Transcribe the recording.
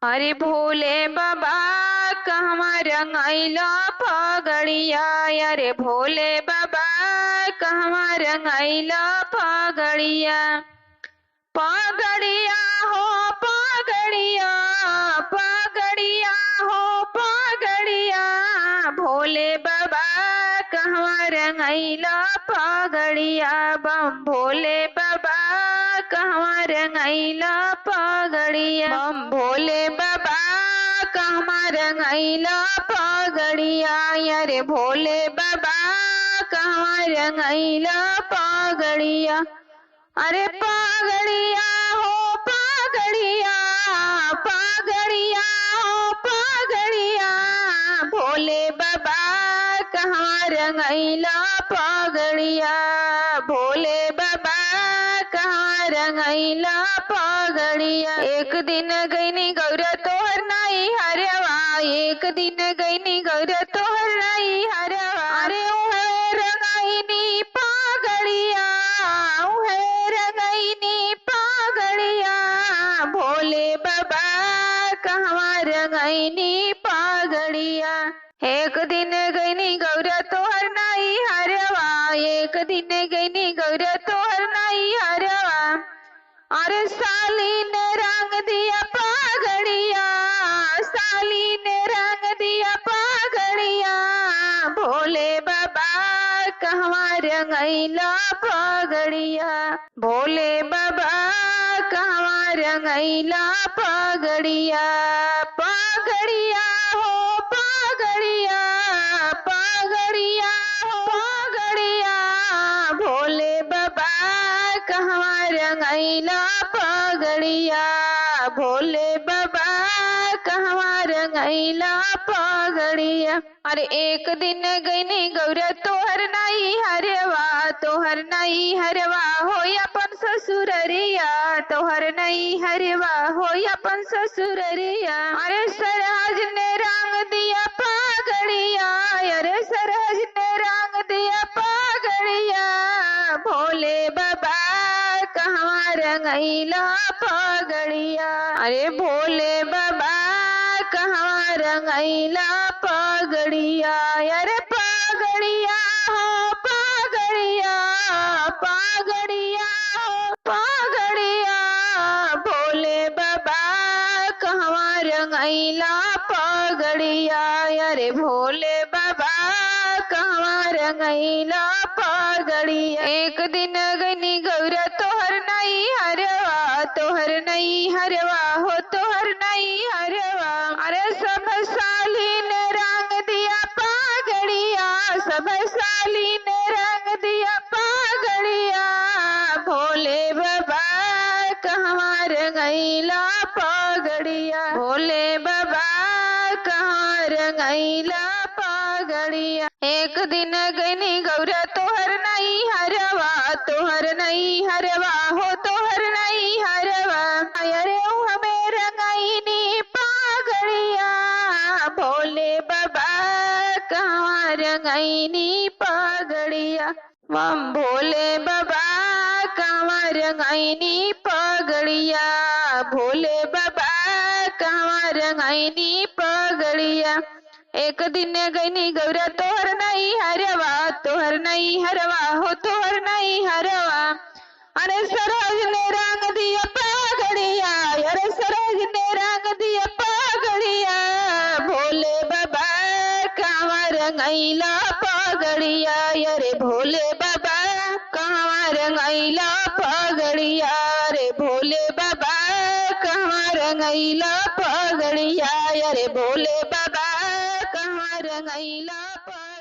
अरे भोले बाबा कहवा रंगैला पगड़िया। अरे भोले बाबा कहवा रंगैला पगड़िया। पगड़िया हो पगड़िया, पगड़िया हो पगड़िया। भोले बाबा कहवा रंगैला पगड़िया। बम भोले बाबा कहवा रंगैला पगड़िया। बम भोले बाबा कहवा रंगैला पगड़िया। अरे भोले बाबा कहवा रंगैला पगड़िया। अरे पगड़िया हो पगड़िया, पगड़िया हो पगड़िया। भोले बाबा कहवा रंगैला पगड़िया। भोले बाबा कहवा रंगैला पगड़िया। एक दिन गईनी गौरा तोहर नाई हरवा। एक दिन गईनी गौरा तोहर नाई हरवा। अरे उहे रंगैनी पगड़िया, उहे रंगैनी पगड़िया। भोले बाबा कहवा रंगैनी पगड़िया। एक दिन गईनी गौरा तोहर नाई हरवा। एक दिन गईनी गौरा तोहर नाई हरवा। अरे साली ने रंग दिया पगड़िया, साली ने रंग दिया पगड़िया। भोले बाबा कहवा रंगैला पगड़िया। भोले बाबा कहवा रंगैला पगड़िया। पगड़िया हो पगड़िया, पगड़िया हो पगड़िया। भोले बाबा कहवा रंगैला पगड़िया। भोले बाबा कहवा रंगैला पगड़िया। अरे एक दिन गईनी गौरा तोहर नाई हरवा। तोहर नाई हरवा हो अपन ससुररिया। तोहर नाई हरवा हो अपन ससुररिया। अरे सरहज ने रंग दिया पगड़िया। अरे सरहज ने रंग दिया पगड़िया। भोले बाबा कहवा रंगैला पगड़िया। अरे भोले बाबा कहवा रंगैला पगड़िया। अरे पगड़िया हो पगड़िया, पगड़िया हो पगड़िया। भोले बाबा कहवा रंगैला पगड़िया। अरे भोले बाबा कहवा रंगैला पगड़िया। एक दिन गईनी गौरा तोहर नाई हरवा। तोहर नाई हरवा हो तोहर नाई हरवा। अरे सब साली ने रंग दिया पगड़िया, सब साली ने रंग दिया पगड़िया। भोले बाबा कहवा रंगैला पगड़िया। भोले बाबा कहवा रंगैला पगड़िया। एक दिन गईनी गौरा तोहर नाई हरवा। तोहर नाई हरवा हो तोहर नाई हरवा। अरे हमें रंगैनी पगड़िया। भोले बाबा कहवा रंगैनी पगड़िया। बम भोले बाबा कहवा रंगैनी पगड़िया। भोले बाबा कहवा रंगैनी पगड़िया। एक दिन गईनी गौरा तोहर नाई हरवा। तोहर नाई हरवा हो तोहर नाई हरवा। अरे सरहज ने रंग दिया पगड़िया। अरे सरहज ने रंग दिया पगड़िया। भोले बाबा कहवा रंगैला पगड़िया। अरे भोले बाबा कहवा रंगैला पगड़िया। अरे भोले बाबा कहवा रंगैला पगड़िया। अरे भोले बाबा कहवा रंगैला पगड़िया।